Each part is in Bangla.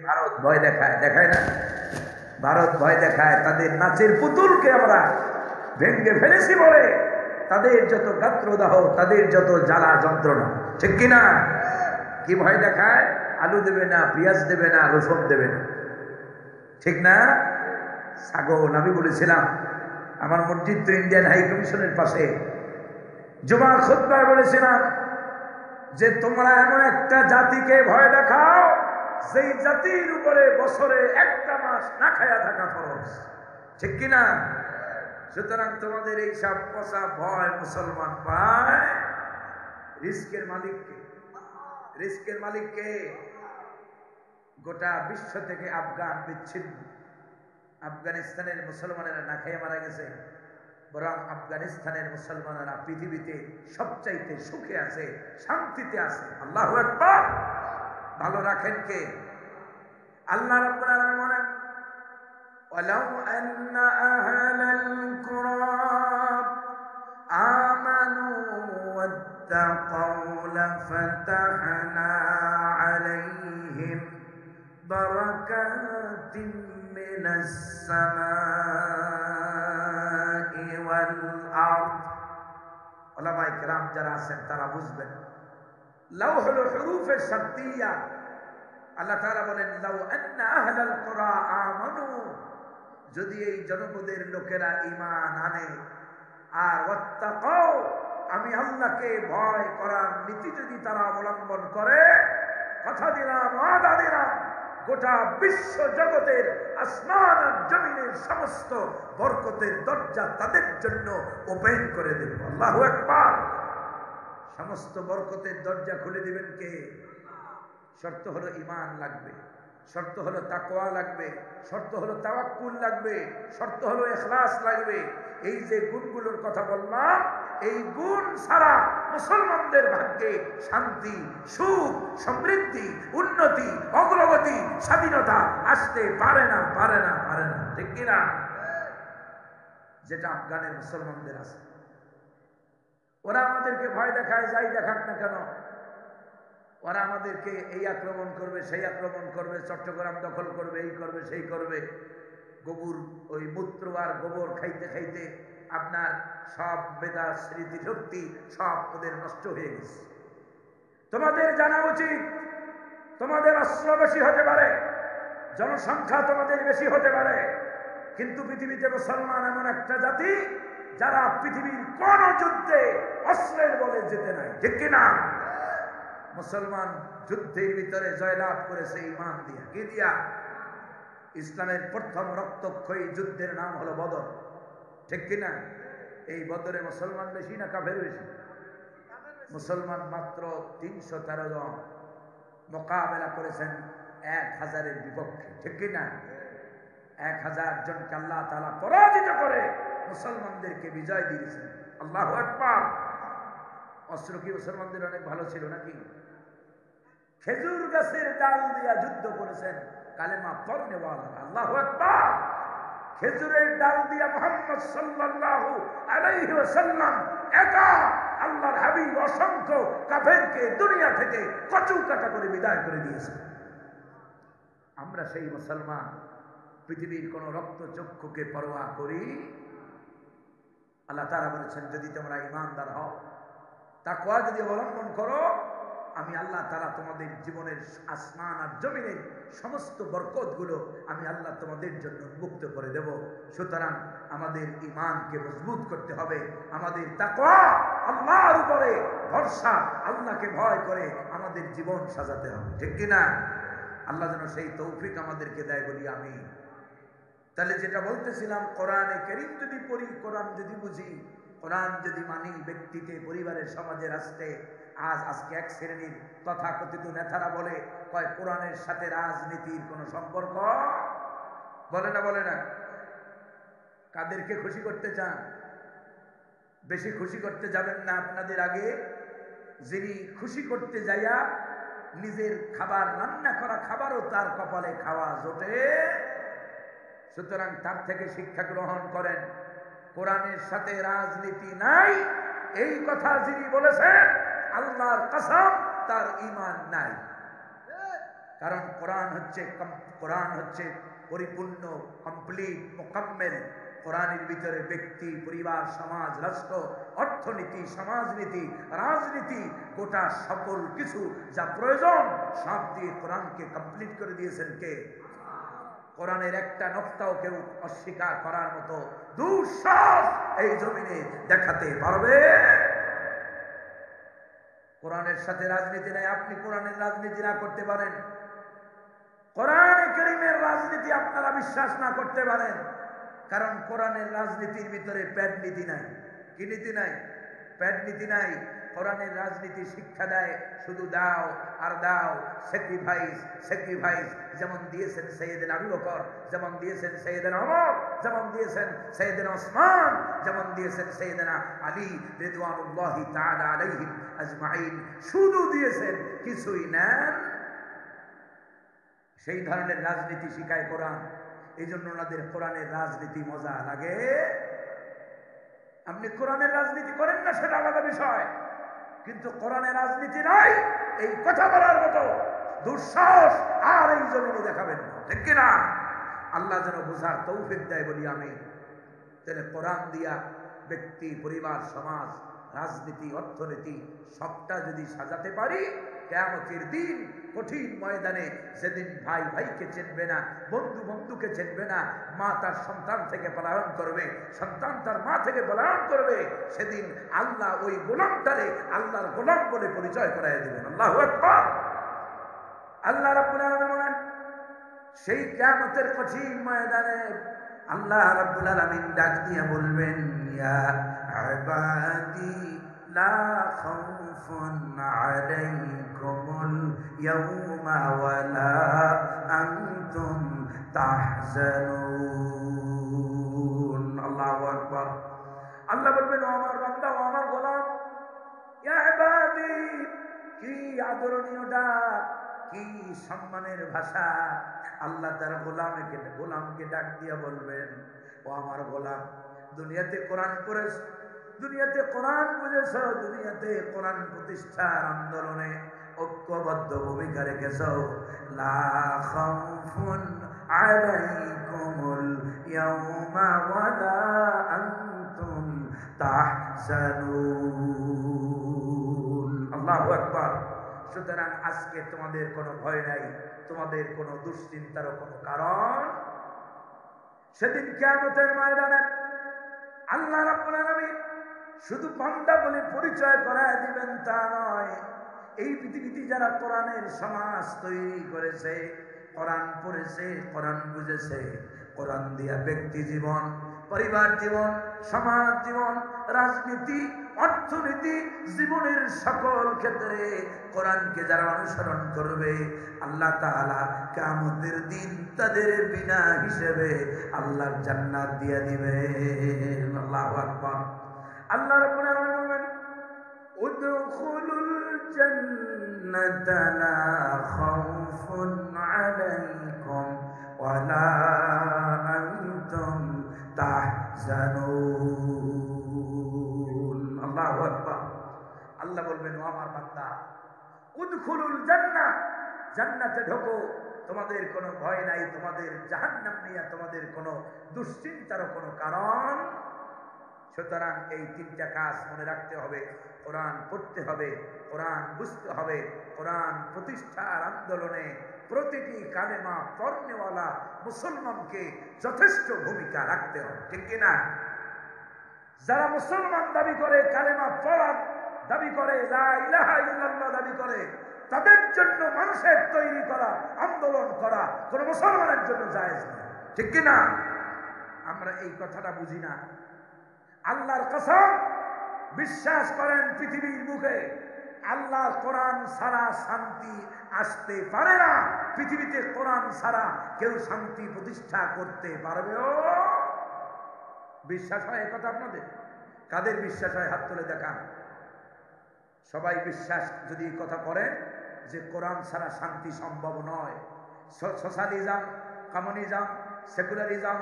ভারত ভয় দেখায়, দেখায় না? ভারত ভয় দেখায়, তাদের নাচের পুতুলকে আমরা ভেঙ্গে ফেলেছি বলে তাদের যত গাত্রদাহ, তাদের যত জ্বালা যন্ত্রণা, ঠিক কিনা? কি ভয় দেখায়? আলু দেবে না, পেঁয়াজ দেবে না, রসুন দেবে না, ঠিক না? ছাগল আমি বলেছিলাম আমার মসজিদ তো ইন্ডিয়ান হাই কমিশনের পাশে, জুমার খুতবায় বলেছিলাম যে তোমরা এমন একটা জাতিকে ভয় দেখাও সেই জাতির উপরে বছরে একটা মাস না খায়া থাকা ফরজ, ঠিক কিনা? সুতরাং তোমাদের এই সব পচা ভয় মুসলমান পায় রিস্কের মালিককে। রিস্কের মালিককে গোটা বিশ্ব থেকে আফগান বিচ্ছিন্ন। আফগানিস্তানের মুসলমানেরা না খেয়ে মারা গেছে, বরং আফগানিস্তানের মুসলমানেরা পৃথিবীতে সবচাইতে সুখে আছে, শান্তিতে আছে। আল্লাহু আকবার। ভালো রাখেন কে? আল্লাহ রাব্বুল আলামিন বলেন, ওয়ালাউ আন্না আহলাল কুরা আমানু ওয়াত্তাকাউ লাফাতাহনা আলাইহিম বারাকাতিম মিনাস সামাই ওয়াল আরদ। উলামায়ে কেরাম যারা আছেন তারা বুঝবেন, লাউ হলো হুরুফে শারতিয়া। আল্লাহ তাআলা বলেন, লাউ আন্না আহলাল কুরা আমানু, যদি এই জনপদের লোকেরা ঈমান আনে, আর ওয়াত্তাকাউ, আমি আল্লাহকে ভয় করার নীতি যদি তারা অবলম্বন করে, কথা দিলাম, ওয়াদা দিলাম, গোটা বিশ্ব জগতের আসমান আর জমিনের সমস্ত বরকতের দরজা তাদের জন্য ওপেন করে দেব। আল্লাহু আকবার। সমস্ত বরকতের দরজা খুলে দিবেন কে? শর্ত হলো ঈমান লাগবে, শর্ত হলো তাকওয়া লাগবে, শর্ত হলো তাওয়াক্কুল লাগবে, শর্ত হলো ইখলাস লাগবে। এই যে গুণগুলোর কথা বললাম, এই গুণ ছাড়া মুসলমানদের ভাগ্যে শান্তি, সুখ, সমৃদ্ধি, উন্নতি, অগ্রগতি, স্বাধীনতা আসতে পারে না, পারে না, পারে না, ঠিক কিনা? যেটা আফগানের মুসলমানদের আছে। ওরা আমাদেরকে ভয় দেখায়, যাই দেখাক না কেন, ওরা আমাদেরকে এই আক্রমণ করবে, সেই আক্রমণ করবে, চট্টগ্রাম দখল করবে, এই করবে, সেই করবে। গোবর, ওই মূত্র আর গোবর খাইতে খাইতে আপনার সব মেধা, স্মৃতি, শক্তি সব ওদের নষ্ট হয়ে গেছে। তোমাদের জানা উচিত, তোমাদের অস্ত্র বেশি হতে পারে, জনসংখ্যা তোমাদের বেশি হতে পারে, কিন্তু পৃথিবীতে মুসলমান এমন একটা জাতি যারা পৃথিবীর কোন যুদ্ধে অস্ত্রের বলে যেতে নাই, ঠিক কিনা? মুসলমান যুদ্ধের ভিতরে জয়লাভ করেছে ঈমান দিয়া। কি দিয়া? ইসলামের প্রথম রক্তক্ষয়ী যুদ্ধের নাম হলো বদর, ঠিক কিনা? এই বদরে মুসলমান বেশি না কাফের বেশি? মুসলমান মাত্র 313 জন মোকাবেলা করেছেন 1000-এর বিপক্ষে, ঠিক কিনা? 1000 জনকে আল্লাহ তাআলা পরাজিত করে মুসলমানদেরকে বিজয় দিয়েছেন। আল্লাহু আকবার। অস্ত্র কি মুসলমানদের অনেক ভালো ছিল নাকি? খেজুর গাছের ডাল দিয়া যুদ্ধ করেছেন কালেমা পড়নেওয়ালা। আল্লাহু আকবার। খেজুরের ডাল দিয়া মুহাম্মদ সাল্লাল্লাহু আলাইহি ওয়াসাল্লাম একা আল্লাহর হাবিব অসংখ্য কাফেরকে দুনিয়া থেকে কচু কাটা করে বিদায় করে দিয়েছেন। আমরা সেই মুসলমান, পৃথিবীর কোন রক্তচক্ষুকে পরোয়া করি। আল্লাহ তাআলা বলেছেন, যদি তোমরা ঈমানদার হও, তাকওয়া যদি অবলম্বন করো, আমি আল্লাহ তাআলা তোমাদের জীবনের আসমান আর জমিনের সমস্ত বরকতগুলো আমি আল্লাহ তোমাদের জন্য মুক্ত করে দেব। সুতরাং আমাদের ঈমানকে মজবুত করতে হবে, আমাদের তাকওয়া, আল্লাহর উপরে ভরসা, আল্লাহকে ভয় করে আমাদের জীবন সাজাতে হবে, ঠিক কিনা? আল্লাহ যেন সেই তৌফিক আমাদেরকে দেয়, বলি আমিন। তাহলে যেটা বলতেছিলাম, কোরআনে কারীম যদি পড়ি, কোরআন যদি বুঝি, কোরআন যদি মানি, ব্যক্তিতে, পরিবারের, সমাজে, রাষ্ট্রে। আজকে এক শ্রেণীর তথাকথিত নেতারা বলে, কয় কোরআনের সাথে রাজনীতির কোনো সম্পর্ক, বলে না, বলে না। কাদেরকে খুশি করতে চান? বেশি খুশি করতে যাবেন না আপনাদের আগে যিনি খুশি করতে যাইয়া নিজের খাবার, রান্না করা খাবারও তার কপালে খাওয়া জোটে। সুতরাং তার থেকে শিক্ষা গ্রহণ করেন, কোরআনের সাথে রাজনীতি নাই, এই কথা যিনি বলেছেন, আল্লাহর কসম তার ঈমান নাই। কারণ কোরআন হচ্ছে পরিপূর্ণ, কমপ্লিট, মোকাম্মেল। কোরআনের ভিতরে ব্যক্তি, পরিবার, সমাজ, রাষ্ট্র, অর্থনীতি, সমাজনীতি, রাজনীতি, গোটা সকল কিছু যা প্রয়োজন সব দিয়ে কোরআনকে কমপ্লিট করে দিয়েছেন কে? কোরআনের একটা নকতাও কেউ অস্বীকার করার মতো দুঃসাহস এই জমিনে দেখাতে পারবে? কোরআনের সাথে রাজনীতি নাই। আপনি কোরআনের রাজনীতি না করতে পারেন, কোরআনে কারীমের রাজনীতি আপনারা বিশ্বাস না করতে পারেন, কারণ কোরআনের রাজনীতির ভিতরে প্যাড নীতি নাই। কি নীতি নাই? প্যাড নীতি নাই। কোরআনের রাজনীতি শিক্ষা দেয় শুধু দাও আর দাও, স্যাক্রিফাইস, স্যাক্রিফাইস। যেমন দিয়েছেন সাইয়েদনা আবু বকর, যেমন দিয়েছেন সাইয়েদনা ওমর, যেমন দিয়েছেন সাইয়েদনা ওসমান, যেমন দিয়েছেন সাইয়েদনা আলী রিদওয়ানুল্লাহি তাআলা আলাইহিম আজমাইন। শুধু দিয়েছেন, কিছুই নেন। সেই ধরনের রাজনীতি শিখায় কোরআন। এই জন্য ওনাদের কোরআনের রাজনীতি মজা লাগে। আপনি কোরআনের রাজনীতি করেন না, সেটা আলাদা বিষয়, কিন্তু কোরআনের রাজনীতি নাই এই কথা বলার মতো দুঃসাহস আর এই জমিনে দেখাবেন না, ঠিক কিনা? আল্লাহ যেন বোঝার তৌফিক দেয় বলি আমি। তাহলে কোরআন দিয়া ব্যক্তি, পরিবার, সমাজ, রাজনীতি, অর্থনীতি সবটা যদি সাজাতে পারি, কিয়ামতের দিন কঠিন ময়দানে যেদিন ভাই ভাইকে চিনবে না, বন্ধু বন্ধুকে চিনবে না, মা তার সন্তান থেকে পলায়ন করবে, সন্তান তার মা থেকে পলায়ন করবে, সেদিন আল্লাহ ওই গোলামটারে আল্লাহর গোলাম বলে পরিচয় করায় দেবেন। আল্লাহু আকবার। আল্লাহ রাব্বুল আলামিন বলেন, সেই কিয়ামতের কঠিন ময়দানে আল্লাহ রাব্বুল আলামিন ডাক দিয়ে বলবেন, ইয়া ইবাদি লা খাউফুন আলাইকুমুল ইয়াওমা ওয়ালা আনতুম তাহজানুন। আল্লাহু আকবার। আল্লাহ বলবেন, ও আমার বান্দা, ও আমার গোলাম, ইয়া ইবাদি, কি আদরণীয় ডাক, কি সম্মানের ভাষা। আল্লাহ তার গোলামকে ডাক দিয়া বলবেন, ও আমার গোলাম, দুনিয়াতে কোরআন পড়েছ, দুনিয়াতে কোরআন বুঝেছ, দুনিয়াতে কোরআন প্রতিষ্ঠার আন্দোলনে ঐক্যবদ্ধ ভূমিকা রেখেছ। লা খাউফুন আলাইকুমুল ইয়াওমা ওয়ালা আনতুম তাহজানুন। আল্লাহু আকবার। সুতরাং আজকে তোমাদের কোনো ভয় নাই, তোমাদের কোনো দুশ্চিন্তারও কোনো কারণ। সেদিন কিয়ামতের ময়দানে আল্লাহ রাব্বুল আলামিন শুধু বান্দা বলে পরিচয় করায় দিবেন তা নয়, এই পৃথিবীতে যারা কোরআনের সমাজ তৈরি করেছে, কোরআন পড়েছে, কোরআন বুঝেছে, কোরআন দিয়া ব্যক্তি জীবন, পরিবার জীবন, সমাজ জীবন, রাজনীতি, অর্থনীতি, জীবনের সকল ক্ষেত্রে কোরআনকে যারা অনুসরণ করবে, আল্লাহ তাআলা কিয়ামতের দিন তাদের বিনা হিসেবে আল্লাহর জান্নাত দিয়ে দিবেন। আল্লাহু আকবার। আল্লাহ রাব্বুল আলামিন বলেন, উদখুলুল জান্নাতা লা খাউফুন আলাইকুম ওয়ালা আনতুম তাহজানুন। আল্লাহু আকবার। আল্লাহ বলবেন, ও আমার বান্দা, উদখুলুল জান্নাহ, জান্নাতে ঢোকো, তোমাদের কোনো ভয় নাই, তোমাদের জাহান্নাম নিয়ে তোমাদের কোনো দুশ্চিন্তারও কোনো কারণ। সুতরাং এই তিনটা কাজ মনে রাখতে হবে। কোরআন পড়তে হবে, কোরআন বুঝতে হবে, কোরআন প্রতিষ্ঠার আন্দোলনে প্রতিটি কালেমা পড়নেওয়ালা মুসলমানকে যথেষ্ট ভূমিকা রাখতে হবে, ঠিক কিনা? যারা মুসলমান দাবি করে, কালেমা পড়ার দাবি করে, লা ইলাহা ইল্লাল্লাহ দাবি করে, তাদের জন্য মানুষের তৈরি করা, আন্দোলন করা কোন মুসলমানের জন্য জায়েজ না, ঠিক কিনা? আমরা এই কথাটা বুঝি না। আল্লাহর কসম, বিশ্বাস করেন পৃথিবীর বুকে আল্লাহর কোরআন ছাড়া শান্তি আসতে পারে না। পৃথিবীতে কোরআন ছাড়া কেউ শান্তি প্রতিষ্ঠা করতে পারবেও? বিশ্বাস হয় কথা আপনাদের? কাদের বিশ্বাস হয় হাত তুলে দেখান। সবাই বিশ্বাস যদি কথা করেন যে কোরআন ছাড়া শান্তি সম্ভব নয়। সোশ্যালিজম, কমিউনিজম, সেকুলারিজম,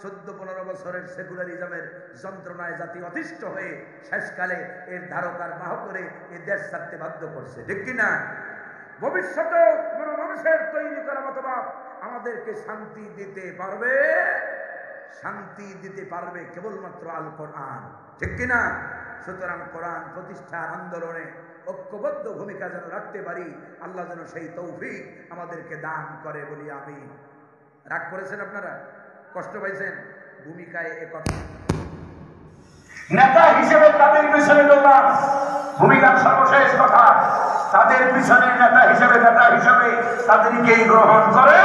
14-15 বছরের সেকুলারিজমের যন্ত্রণায় জাতি অতিষ্ঠ হয়ে শেষকালে এর ধারকার বাহক করে এ দেশ ছাড়তে বাধ্য করছে, ঠিক কিনা? ভবিষ্যতেও কোনো মানুষের তৈরি করা মতবাদ আমাদেরকে শান্তি দিতে পারবে? শান্তি দিতে পারবে কেবলমাত্র আল কোরআন, ঠিক কিনা? সুতরাং কোরআন প্রতিষ্ঠার আন্দোলনে ঐক্যবদ্ধ ভূমিকা যেন রাখতে পারি, আল্লাহ যেন সেই তৌফিক আমাদেরকে দান করে বলি আমিন। রাগ করেছেন আপনারা? কষ্ট পাইছেন? ভূমিকায় একথা নেতা হিসেবে তাদের পিছনে দৌড়ান। ভূমিকার সর্বশেষ কথা, তাদের পিছনে নেতা হিসেবে তাদেরকেই গ্রহণ করে।